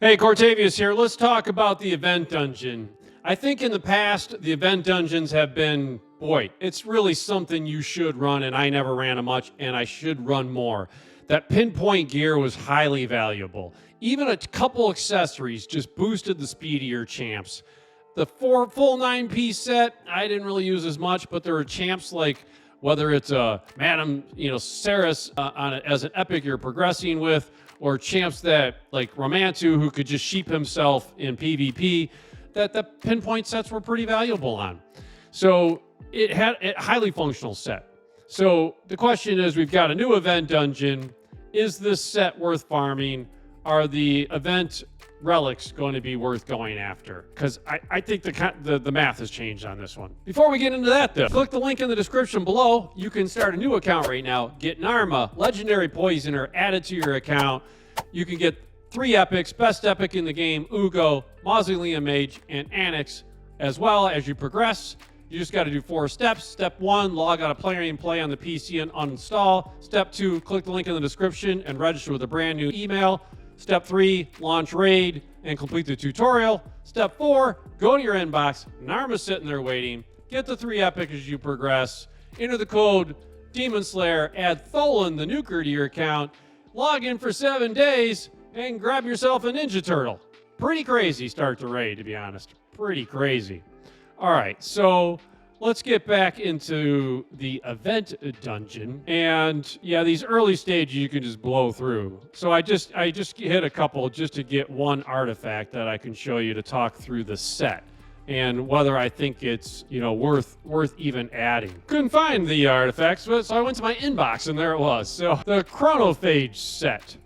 Hey, Cortavius here. Let's talk about the event dungeon. I think in the past, the event dungeons have been, boy, it's really something you should run, and I never ran them much, and I should run more. That pinpoint gear was highly valuable. Even a couple accessories just boosted the speed of your champs. The full 9-piece set, I didn't really use as much, but there are champs like, whether it's a Madam, Saris as an epic you're progressing with, or champs that like Romantu who could just sheep himself in PvP, that the pinpoint sets were pretty valuable on. So it had a highly functional set. So the question is, we've got a new event dungeon. Is this set worth farming? Are the event relics going to be worth going after? Because I think the math has changed on this one. Before we get into that though, click the link in the description below. You can start a new account right now. Get Narma, legendary poisoner, added to your account. You can get 3 epics, best epic in the game, Uugo, Mausoleum Mage, and Anax. As well as you progress, you just got to do 4 steps. Step 1, log out of Player and Play on the PC and uninstall. Step 2, click the link in the description and register with a brand new email. Step 3, launch raid and complete the tutorial. Step 4, go to your inbox. Narma's sitting there waiting. Get the 3 epic as you progress. Enter the code Demon Slayer. Add Tholan, the nuker, to your account. Log in for 7 days and grab yourself a Ninja Turtle. Pretty crazy start to raid, to be honest. Pretty crazy. All right, so let's get back into the event dungeon. And yeah, these early stages you can just blow through. So I just hit a couple just to get one artifact that I can show you to talk through the set and whether I think it's, worth even adding. Couldn't find the artifacts, so I went to my inbox and there it was. So the Chronophage Set.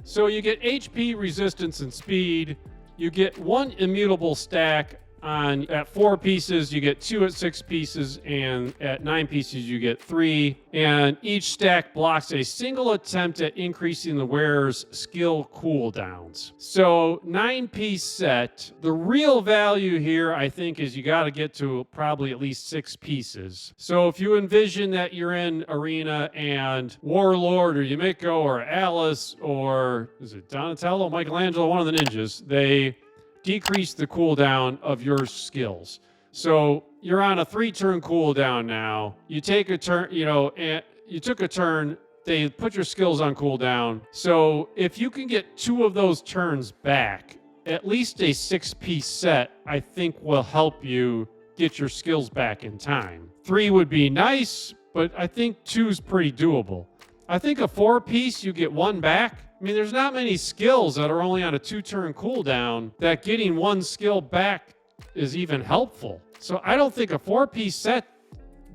So you get HP, resistance, and speed. You get 1 immutable stack. At 4 pieces, you get 2 at 6 pieces, and at 9 pieces, you get 3. And each stack blocks a single attempt at increasing the wearer's skill cooldowns. So 9-piece set. The real value here, I think, is you got to get to probably at least 6 pieces. So if you envision that you're in Arena and Warlord or Yumiko or Alice or is it Donatello, Michelangelo, one of the ninjas, they decrease the cooldown of your skills. So you're on a 3-turn cooldown now. You take a turn, and you took a turn, they put your skills on cooldown. So if you can get 2 of those turns back, at least a 6-piece set, I think will help you get your skills back in time. 3 would be nice, but I think 2 is pretty doable. I think a 4-piece, you get 1 back. I mean, there's not many skills that are only on a 2-turn cooldown that getting 1 skill back is even helpful. So I don't think a 4-piece set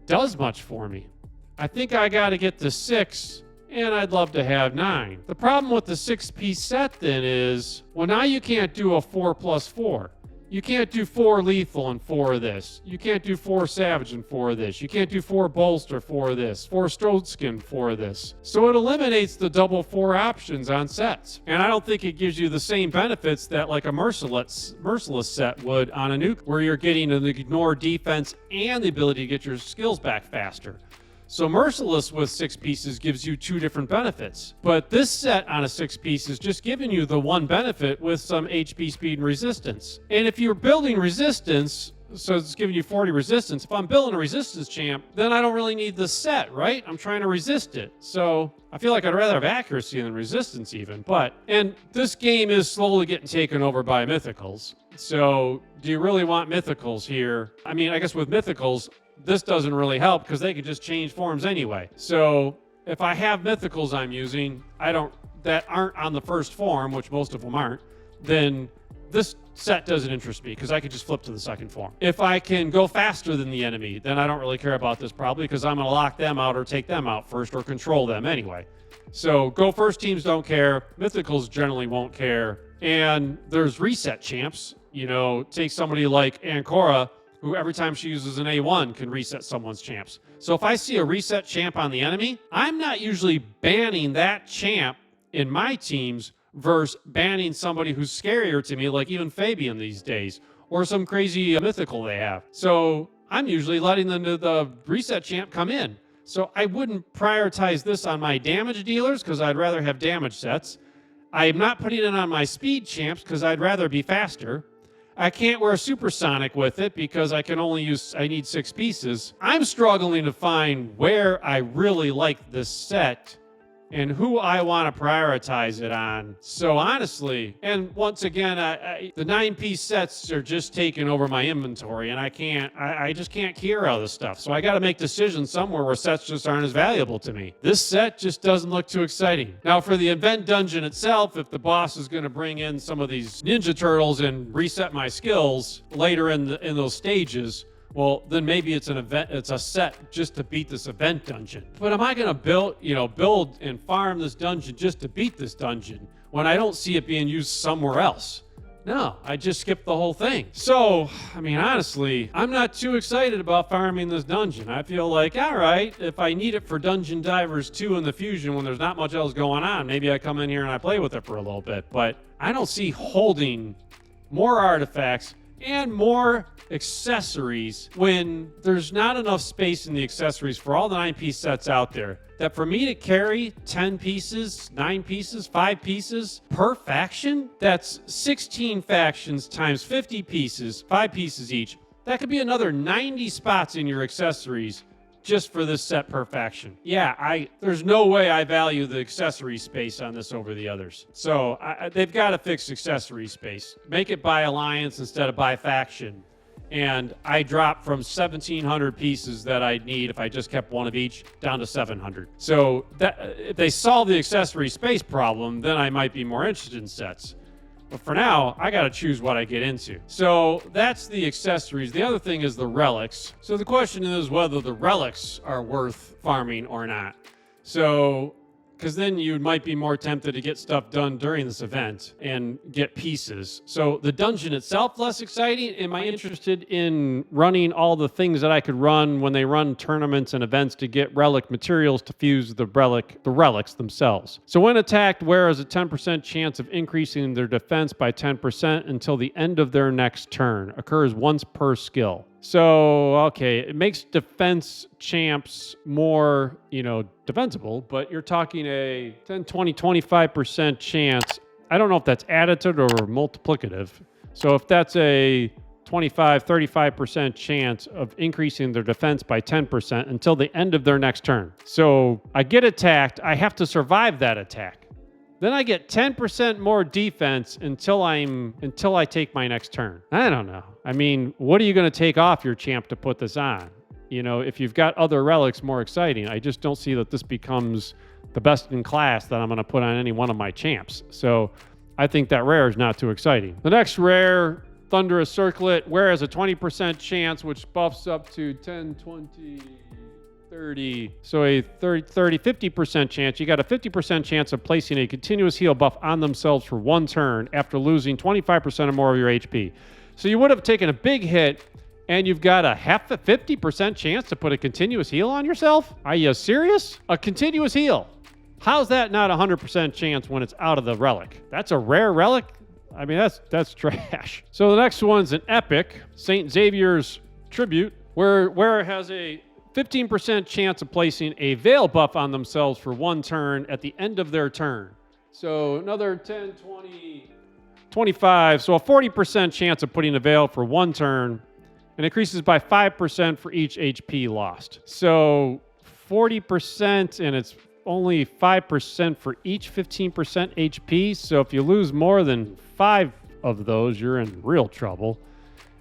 does much for me. I think I got to get to 6, and I'd love to have 9. The problem with the 6-piece set then is, well, now you can't do a 4+4. You can't do 4 lethal and 4 of this. You can't do 4 savage and 4 of this. You can't do 4 bolster, 4 of this. 4 Stroadskin, 4 of this. So it eliminates the double 4 options on sets. And I don't think it gives you the same benefits that like a merciless set would on a nuke, where you're getting an ignore defense and the ability to get your skills back faster. So Merciless with 6 pieces gives you 2 different benefits. But this set on a 6-piece is just giving you the 1 benefit with some HP, speed, and resistance. And if you're building resistance, so it's giving you 40 resistance. If I'm building a resistance champ, then I don't really need the set, right? I'm trying to resist it. So I feel like I'd rather have accuracy than resistance even. And this game is slowly getting taken over by mythicals. So do you really want mythicals here? I mean, I guess with mythicals, this doesn't really help because they can just change forms anyway. So if I have mythicals I'm using, that aren't on the first form, which most of them aren't, then this set doesn't interest me because I can just flip to the second form. If I can go faster than the enemy, then I don't really care about this probably because I'm going to lock them out or take them out first or control them anyway. So go first teams don't care. Mythicals generally won't care. And there's reset champs. Take somebody like Ancora, who every time she uses an A1 can reset someone's champs. So if I see a reset champ on the enemy, I'm not usually banning that champ in my teams versus banning somebody who's scarier to me, like even Fabian these days, or some crazy mythical they have. So I'm usually letting the reset champ come in. So I wouldn't prioritize this on my damage dealers because I'd rather have damage sets. I'm not putting it on my speed champs because I'd rather be faster. I can't wear supersonic with it because I need 6 pieces. I'm struggling to find where I really like this set and who I want to prioritize it on. So honestly, and once again, the 9-piece sets are just taking over my inventory, and I just can't carry all this stuff. So I got to make decisions somewhere where sets just aren't as valuable to me. This set just doesn't look too exciting. Now for the event dungeon itself, if the boss is going to bring in some of these Ninja Turtles and reset my skills later in those stages, well, then maybe it's a set just to beat this event dungeon. But am I going to build and farm this dungeon just to beat this dungeon when I don't see it being used somewhere else? No, I just skipped the whole thing. So, I mean, honestly, I'm not too excited about farming this dungeon. I feel like, all right, if I need it for Dungeon Divers 2 in the Fusion when there's not much else going on, maybe I come in here and I play with it for a little bit. But I don't see holding more artifacts and more accessories when there's not enough space in the accessories for all the 9-piece sets out there. That for me to carry 10 pieces, 9 pieces, 5 pieces per faction, that's 16 factions times 50 pieces, 5 pieces each. That could be another 90 spots in your accessories just for this set per faction. Yeah, there's no way I value the accessory space on this over the others. So they've got to fix accessory space. Make it by alliance instead of by faction. And I dropped from 1,700 pieces that I'd need if I just kept one of each down to 700. So if they solve the accessory space problem, then I might be more interested in sets. But for now, I got to choose what I get into. So that's the accessories. The other thing is the relics. So the question is whether the relics are worth farming or not. So, because then you might be more tempted to get stuff done during this event and get pieces. So the dungeon itself, less exciting. Am I interested in running all the things that I could run when they run tournaments and events to get relic materials to fuse the relics themselves? So when attacked, wear has a 10% chance of increasing their defense by 10% until the end of their next turn. Occurs once per skill. So, okay, it makes defense champs more, defensible, but you're talking a 10, 20, 25% chance. I don't know if that's additive or multiplicative. So if that's a 25, 35% chance of increasing their defense by 10% until the end of their next turn. So I get attacked. I have to survive that attack. Then I get 10% more defense until I take my next turn. I don't know. I mean, what are you going to take off your champ to put this on? If you've got other relics more exciting, I just don't see that this becomes the best in class that I'm going to put on any one of my champs. So I think that rare is not too exciting. The next rare, Thunderous Circlet, wear has a 20% chance, which buffs up to 10, 20... 30. So a 50% chance. You got a 50% chance of placing a continuous heal buff on themselves for one turn after losing 25% or more of your HP. So you would have taken a big hit, and you've got a 50% chance to put a continuous heal on yourself? Are you serious? A continuous heal. How's that not a 100% chance when it's out of the relic? That's a rare relic? I mean, that's trash. So the next one's an epic, St. Xavier's Tribute, where it has a 15% chance of placing a veil buff on themselves for one turn at the end of their turn. So another 10, 20, 25. So a 40% chance of putting a veil for one turn, and increases by 5% for each HP lost. So 40%, and it's only 5% for each 15% HP. So if you lose more than 5 of those, you're in real trouble.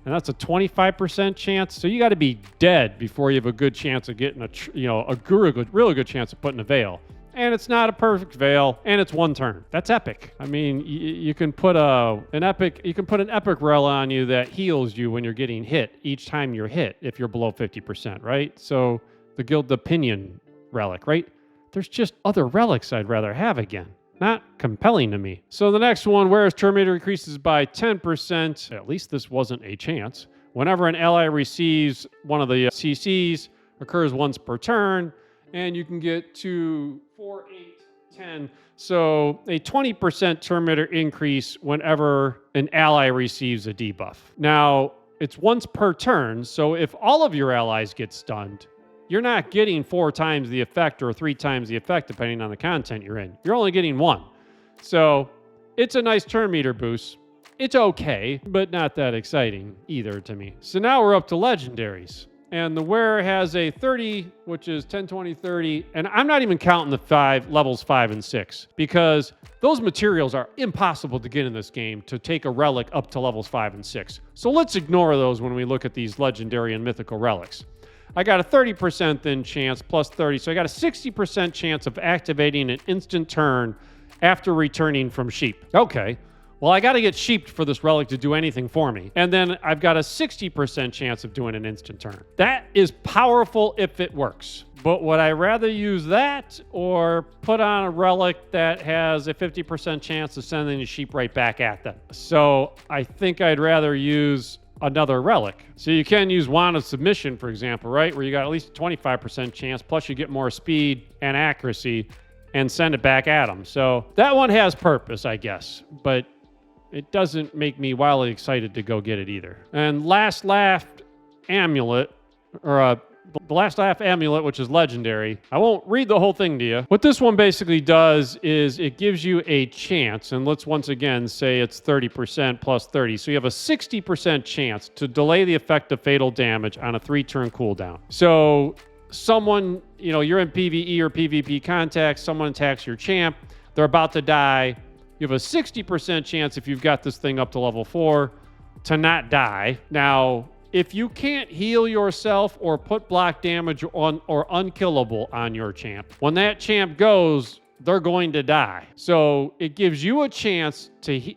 And that's a 25% chance. So you got to be dead before you have a good chance of getting really good chance of putting a veil. And it's not a perfect veil, and it's one turn. That's epic. I mean, you can put an epic rel on you that heals you when you're getting hit each time you're hit if you're below 50%, right? So the Pinion relic, right? There's just other relics I'd rather have again. Not compelling to me. So the next one, whereas Terminator increases by 10%, at least this wasn't a chance. Whenever an ally receives one of the CCs, occurs once per turn, and you can get to 4, 8, 10. So a 20% Terminator increase whenever an ally receives a debuff. Now, it's once per turn, so if all of your allies get stunned, you're not getting 4 times the effect or 3 times the effect, depending on the content you're in. You're only getting 1. So It's a nice turn meter boost. It's okay, but not that exciting either to me. So now we're up to legendaries. And the wearer has a 30, which is 10, 20, 30. And I'm not even counting the levels 5 and 6, because those materials are impossible to get in this game to take a relic up to levels 5 and 6. So let's ignore those when we look at these legendary and mythical relics. I got a 30% then chance plus 30. So I got a 60% chance of activating an instant turn after returning from sheep. Okay. Well, I got to get sheeped for this relic to do anything for me. And then I've got a 60% chance of doing an instant turn. That is powerful if it works. But would I rather use that or put on a relic that has a 50% chance of sending the sheep right back at them? So I think I'd rather use another relic. So you can use Wand of Submission, for example, right? Where you got at least a 25% chance, plus you get more speed and accuracy and send it back at them. So that one has purpose, I guess. But it doesn't make me wildly excited to go get it either. And Last Laugh Amulet, or the Last Laugh Amulet, which is legendary. I won't read the whole thing to you. What this one basically does is it gives you a chance, and let's once again say it's 30% plus 30. So you have a 60% chance to delay the effect of fatal damage on a 3-turn cooldown. So someone, you're in PvE or PvP contact, someone attacks your champ, they're about to die. You have a 60% chance, if you've got this thing up to level 4, to not die. Now, if you can't heal yourself or put block damage on or unkillable on your champ, when that champ goes, they're going to die. So it gives you a chance to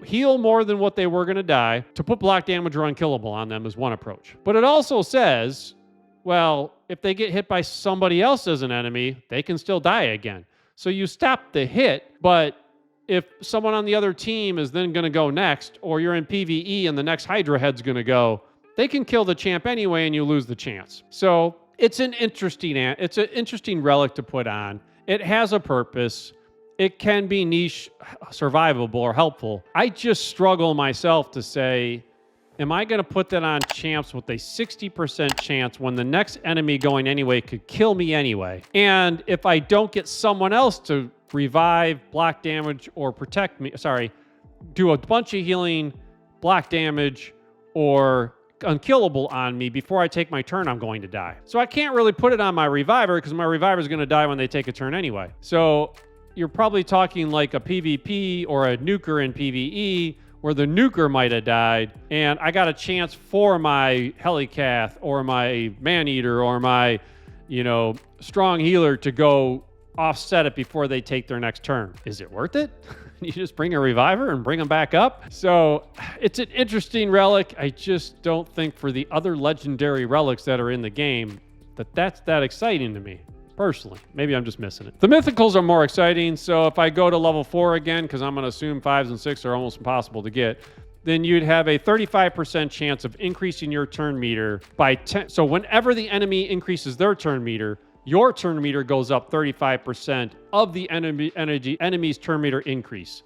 heal more than what they were going to die, to put block damage or unkillable on them is one approach. But it also says, well, if they get hit by somebody else as an enemy, they can still die again. So you stop the hit, but if someone on the other team is then going to go next, or you're in PvE and the next Hydra head's going to go, they can kill the champ anyway and you lose the chance. So it's an interesting relic to put on. It has a purpose. It can be niche, survivable, or helpful. I just struggle myself to say, am I going to put that on champs with a 60% chance when the next enemy going anyway could kill me anyway? And if I don't get someone else to revive, block damage, or protect me, do a bunch of healing, block damage, or unkillable on me before I take my turn, I'm going to die. So I can't really put it on my reviver because my reviver is going to die when they take a turn anyway. So you're probably talking like a PvP or a nuker in PvE where the nuker might have died, and I got a chance for my Helicath or my Maneater or my, strong healer to go offset it before they take their next turn. Is it worth it? You just bring a reviver and bring them back up? So it's an interesting relic. I just don't think for the other legendary relics that are in the game that's that exciting to me. Personally, maybe I'm just missing it. The mythicals are more exciting. So if I go to level 4 again, because I'm going to assume 5s and 6 are almost impossible to get, then you'd have a 35% chance of increasing your turn meter by 10. So whenever the enemy increases their turn meter, your turn meter goes up 35% of the enemy's turn meter increase.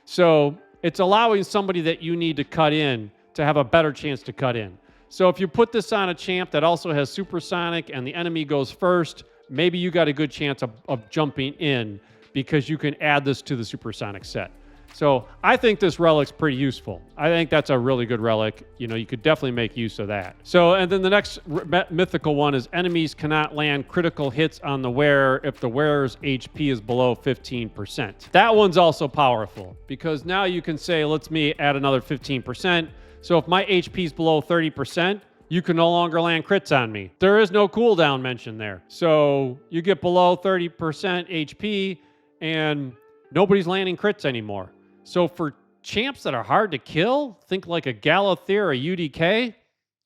So it's allowing somebody that you need to cut in to have a better chance to cut in. So if you put this on a champ that also has supersonic and the enemy goes first, maybe you got a good chance of jumping in because you can add this to the supersonic set. So I think this relic's pretty useful. I think that's a really good relic. You could definitely make use of that. So, and then the next mythical one is enemies cannot land critical hits on the wearer if the wearer's HP is below 15%. That one's also powerful because now you can say, let's me add another 15%. So if my HP is below 30%, you can no longer land crits on me. There is no cooldown mentioned there. So you get below 30% HP and nobody's landing crits anymore. So for champs that are hard to kill, think like a Galathyr or a UDK,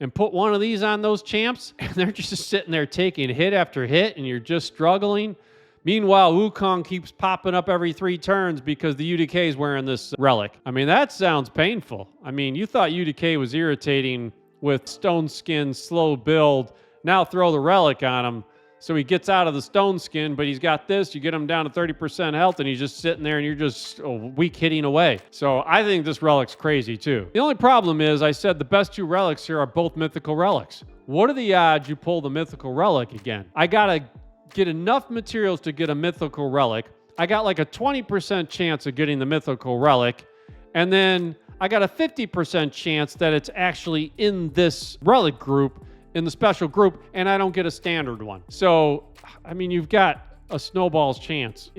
and put one of these on those champs, and they're just sitting there taking hit after hit, and you're just struggling. Meanwhile, Wukong keeps popping up every 3 turns because the UDK is wearing this relic. I mean, that sounds painful. I mean, you thought UDK was irritating with stone skin, slow build. Now throw the relic on him. So he gets out of the stone skin, but he's got this. You get him down to 30% health, and he's just sitting there, and you're just weak hitting away. So I think this relic's crazy, too. The only problem is I said the best 2 relics here are both mythical relics. What are the odds you pull the mythical relic again? I got to get enough materials to get a mythical relic. I got like a 20% chance of getting the mythical relic. And then I got a 50% chance that it's actually in this relic group, in the special group, and I don't get a standard one. So, I mean, you've got a snowball's chance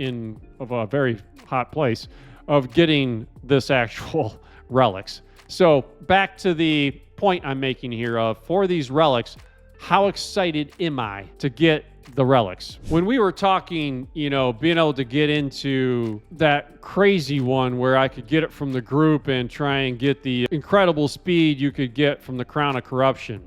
of a very hot place of getting this actual relics. So back to the point I'm making here of, for these relics, how excited am I to get the relics? When we were talking, being able to get into that crazy one where I could get it from the group and try and get the incredible speed you could get from the Crown of Corruption,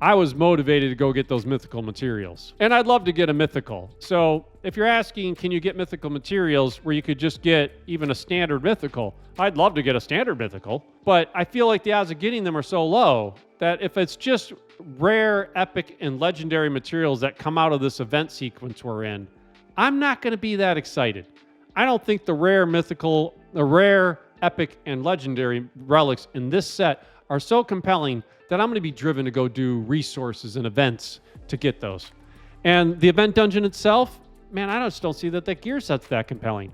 I was motivated to go get those mythical materials. And I'd love to get a mythical. So if you're asking, can you get mythical materials where you could just get even a standard mythical? I'd love to get a standard mythical, but I feel like the odds of getting them are so low that if it's just rare, epic, and legendary materials that come out of this event sequence we're in, I'm not going to be that excited. I don't think the rare, epic, and legendary relics in this set are so compelling that I'm going to be driven to go do resources and events to get those. And the event dungeon itself, man, I just don't see that gear set's that compelling.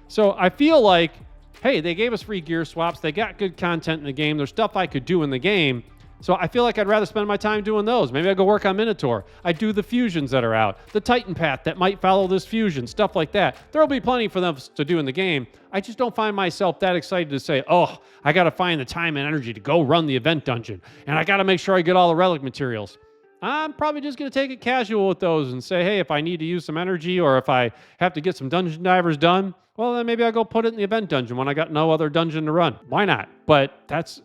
So I feel like, hey, they gave us free gear swaps. They got good content in the game. There's stuff I could do in the game. So I feel like I'd rather spend my time doing those. Maybe I go work on Minotaur. I do the fusions that are out, the Titan path that might follow this fusion, stuff like that. There'll be plenty for them to do in the game. I just don't find myself that excited to say, oh, I got to find the time and energy to go run the event dungeon, and I got to make sure I get all the relic materials. I'm probably just going to take it casual with those and say, hey, if I need to use some energy or if I have to get some dungeon divers done, well, then maybe I'll go put it in the event dungeon when I got no other dungeon to run. Why not? But that's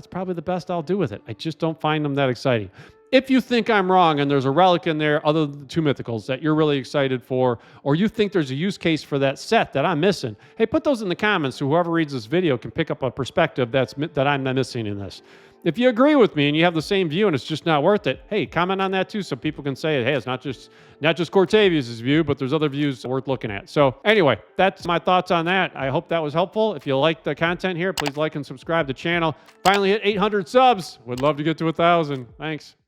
probably the best I'll do with it. I just don't find them that exciting. If you think I'm wrong and there's a relic in there other than the two mythicals that you're really excited for, or you think there's a use case for that set that I'm missing, hey, put those in the comments so whoever reads this video can pick up a perspective that I'm missing in this. If you agree with me and you have the same view and it's just not worth it, hey, comment on that too so people can say, hey, it's not just Cortavius' view, but there's other views worth looking at. So anyway, that's my thoughts on that. I hope that was helpful. If you like the content here, please like and subscribe to the channel. Finally hit 800 subs. Would love to get to 1,000. Thanks.